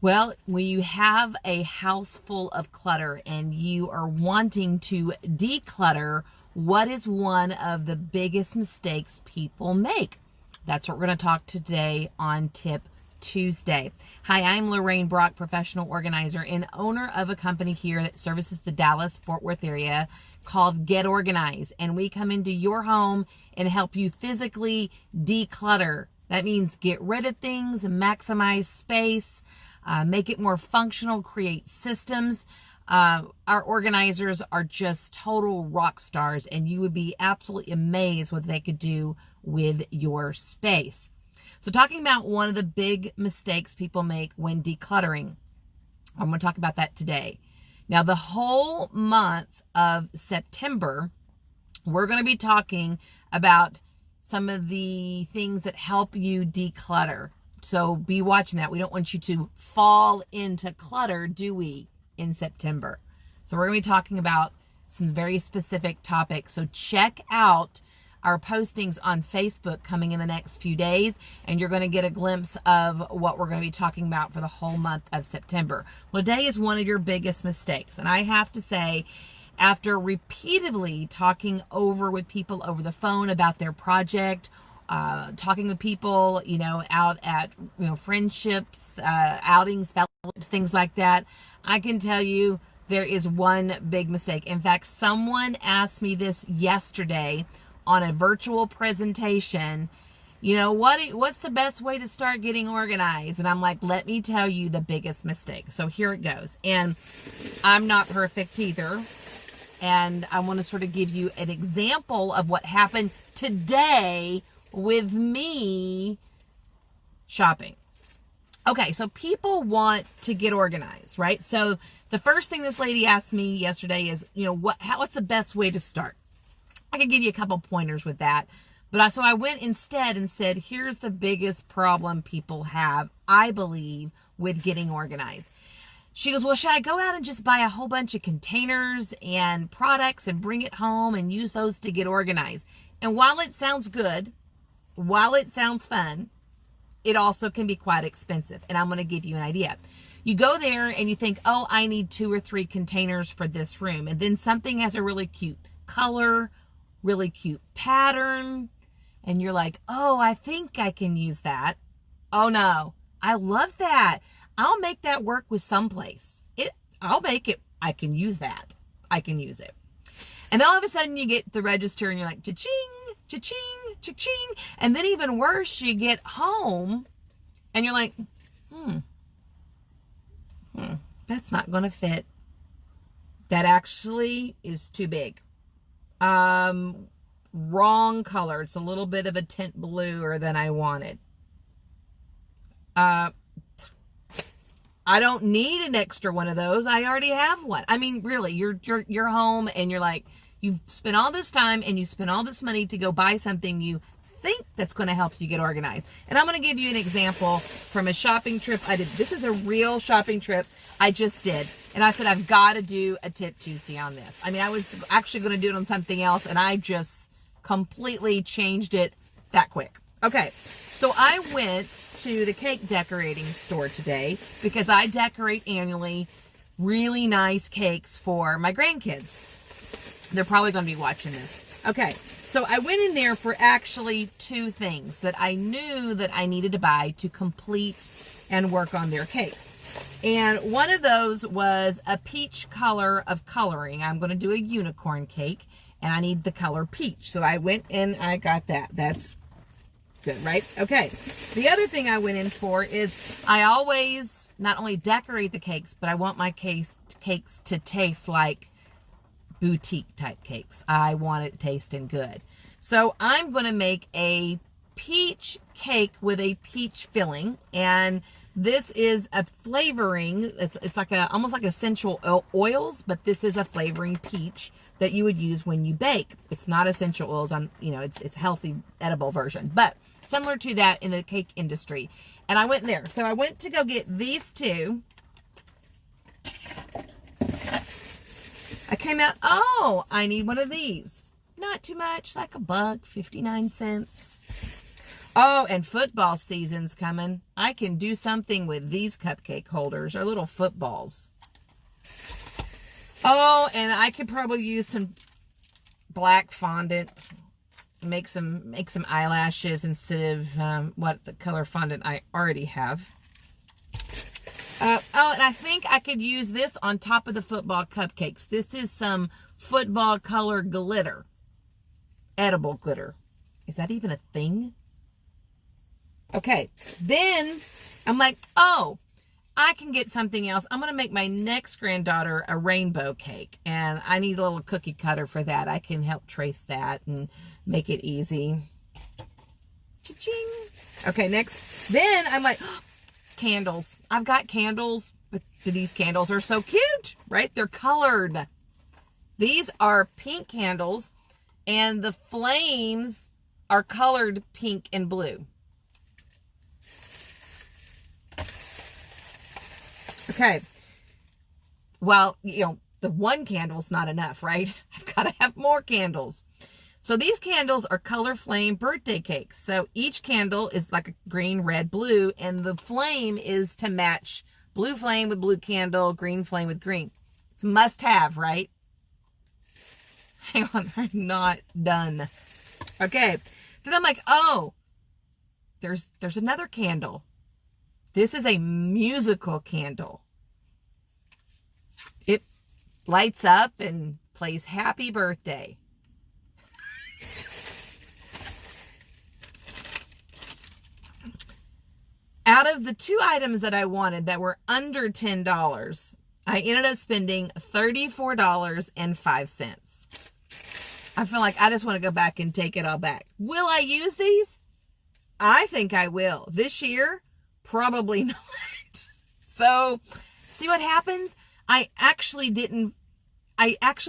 Well, when you have a house full of clutter and you are wanting to declutter, what is one of the biggest mistakes people make? That's what we're going to talk today on Tip Tuesday. Hi, I'm Lorraine Brock, professional organizer and owner of a company here that services the Dallas-Fort Worth area called Get Organized. And we come into your home and help you physically declutter. That means get rid of things, maximize space, make it more functional, create systems. Our organizers are just total rock stars, and you would be absolutely amazed what they could do with your space. So talking about one of the big mistakes people make when decluttering, I'm going to talk about that today. Now, the whole month of September, we're going to be talking about some of the things that help you declutter. So be watching that. We don't want you to fall into clutter, do we, in September? So we're going to be talking about some very specific topics. So check out our postings on Facebook coming in the next few days, and you're going to get a glimpse of what we're going to be talking about for the whole month of September. Well, today is one of your biggest mistakes. And I have to say, after repeatedly talking with people over the phone about their project, talking with people, out at, friendships, outings, fellowships, things like that, I can tell you there is one big mistake. In fact, someone asked me this yesterday on a virtual presentation. What's the best way to start getting organized? And I'm like, let me tell you the biggest mistake. So here it goes. And I'm not perfect either. And I want to sort of give you an example of what happened today with me shopping. Okay, so people want to get organized, right? So the first thing this lady asked me yesterday is, what's the best way to start? I could give you a couple pointers with that. But so I went instead and said, here's the biggest problem people have, I believe, with getting organized. She goes, well, should I go out and just buy a whole bunch of containers and products and bring it home and use those to get organized? And while it sounds good, while it sounds fun, it also can be quite expensive. And I'm going to give you an idea. You go there and you think, oh, I need 2 or 3 containers for this room. And then something has a really cute color, really cute pattern. And you're like, oh, I think I can use that. Oh, no, I love that. I'll make that work with someplace. I'll make it. I can use that. I can use it. And then all of a sudden you get the register and you're like, cha-ching, cha-ching, cha-ching. And then even worse, you get home and you're like, that's not going to fit. That actually is too big. Wrong color. It's a little bit of a tint bluer than I wanted. I don't need an extra one of those. I already have one. I mean, really, you're home and you're like, you've spent all this time and you spent all this money to go buy something you think that's going to help you get organized. And I'm going to give you an example from a shopping trip I did. This is a real shopping trip I just did. And I said, I've got to do a Tip Tuesday on this. I mean, I was actually going to do it on something else and I just completely changed it that quick. Okay, so I went to the cake decorating store today because I decorate annually really nice cakes for my grandkids. They're probably going to be watching this. Okay, so I went in there for actually 2 things that I knew that I needed to buy to complete and work on their cakes. And one of those was a peach color of coloring. I'm going to do a unicorn cake and I need the color peach. So I went and I got that. That's good, right? Okay. The other thing I went in for is I always not only decorate the cakes, but I want my cakes to taste like boutique type cakes. I want it tasting good. So I'm going to make a peach cake with a peach filling, and this is a flavoring. It's like almost like essential oils, but this is a flavoring peach that you would use when you bake. It's not essential oils. It's a healthy, edible version, but similar to that in the cake industry. And I went there. So I went to go get these 2. I came out, oh, I need one of these. Not too much, like $1.59. Oh, and football season's coming. I can do something with these cupcake holders. They're little footballs. Oh, and I could probably use some black fondant. Make some eyelashes instead of what the color fondant I already have. Oh, and I think I could use this on top of the football cupcakes. This is some football color glitter. Edible glitter. Is that even a thing? Okay, then I'm like, oh, I can get something else. I'm going to make my next granddaughter a rainbow cake, and I need a little cookie cutter for that. I can help trace that and make it easy. Cha-ching. Okay, next. Then I'm like, oh, candles. I've got candles, but these candles are so cute, right? They're colored. These are pink candles, and the flames are colored pink and blue. Okay, well, you know, the one candle's not enough, right? I've got to have more candles. So these candles are color flame birthday cakes. So each candle is like a green, red, blue, and the flame is to match blue flame with blue candle, green flame with green. It's a must have, right? Hang on, I'm not done. Okay, then I'm like, oh, there's another candle. This is a musical candle. It lights up and plays happy birthday. Out of the 2 items that I wanted that were under $10, I ended up spending $34.05. I feel like I just want to go back and take it all back. Will I use these? I think I will. This year, probably not. So, see what happens? I actually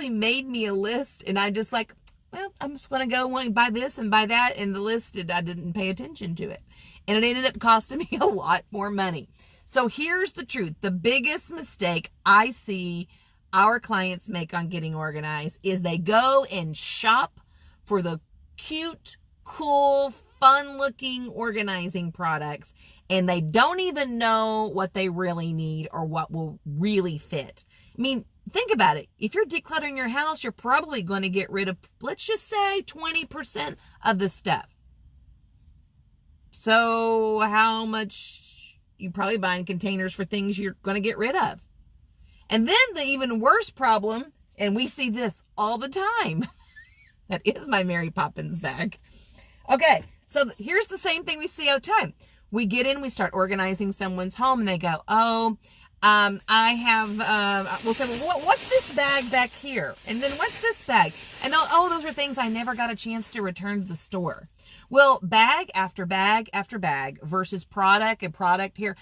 made me a list, and I just like, well, I'm just going to go and buy this and buy that, and the list, I didn't pay attention to it. And it ended up costing me a lot more money. So here's the truth. The biggest mistake I see our clients make on getting organized is they go and shop for the cute, cool, fun-looking organizing products, and they don't even know what they really need or what will really fit. I mean, think about it. If you're decluttering your house, you're probably going to get rid of, let's just say, 20% of the stuff. So how much you probably buying containers for things you're going to get rid of. And then the even worse problem, and we see this all the time. That is my Mary Poppins bag. Okay, so here's the same thing we see all the time. We get in, we start organizing someone's home, and they go, oh, I have, we'll say, well, what's this bag back here? And then what's this bag? And oh, those are things I never got a chance to return to the store. Well, bag after bag after bag versus product and product here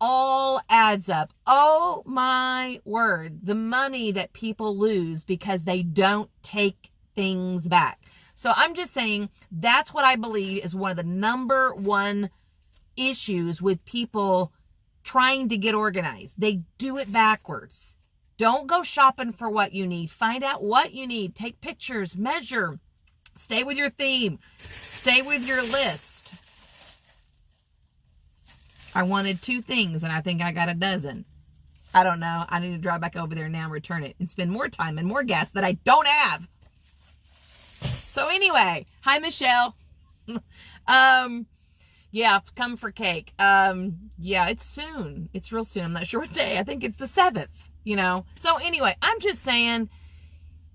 all adds up. Oh my word. The money that people lose because they don't take things back. So I'm just saying that's what I believe is one of the number one issues with people trying to get organized. They do it backwards. Don't go shopping for what you need. Find out what you need. Take pictures, measure, stay with your theme, stay with your list. I wanted 2 things and I think I got a dozen. I don't know. I need to drive back over there now and return it and spend more time and more gas that I don't have. So anyway, hi Michelle. Yeah, come for cake. Yeah, it's soon. It's real soon. I'm not sure what day. I think it's the 7th, you know. So anyway, I'm just saying,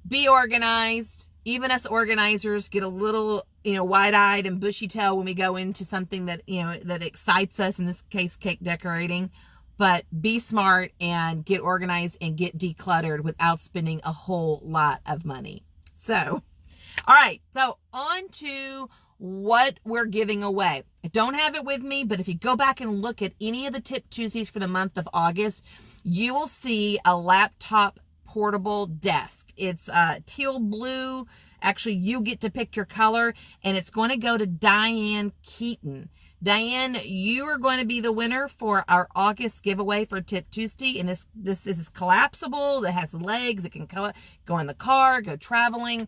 be organized. Even us organizers get a little, you know, wide-eyed and bushy-tailed when we go into something that, you know, that excites us, in this case, cake decorating. But be smart and get organized and get decluttered without spending a whole lot of money. So, all right. So on to what we're giving away. I don't have it with me, but if you go back and look at any of the Tip Tuesdays for the month of August, you will see a laptop portable desk. It's teal blue. Actually, you get to pick your color, and it's going to go to Diane Keaton. Diane, you are going to be the winner for our August giveaway for Tip Tuesday. And this is collapsible. It has legs. It can go in the car, go traveling.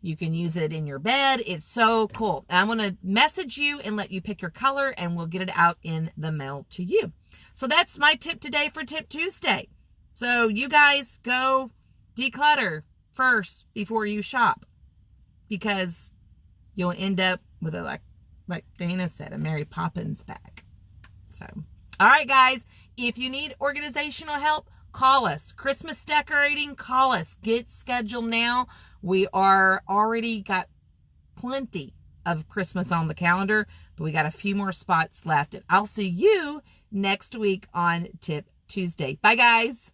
You can use it in your bed. It's so cool. I'm going to message you and let you pick your color, and we'll get it out in the mail to you. So that's my tip today for Tip Tuesday. So you guys go declutter first before you shop, because you'll end up with a, like Dana said, a Mary Poppins bag. So, all right, guys, if you need organizational help, call us. Christmas decorating, call us. Get scheduled now. We are already got plenty of Christmas on the calendar, but we got a few more spots left. And I'll see you next week on Tip Tuesday. Bye, guys.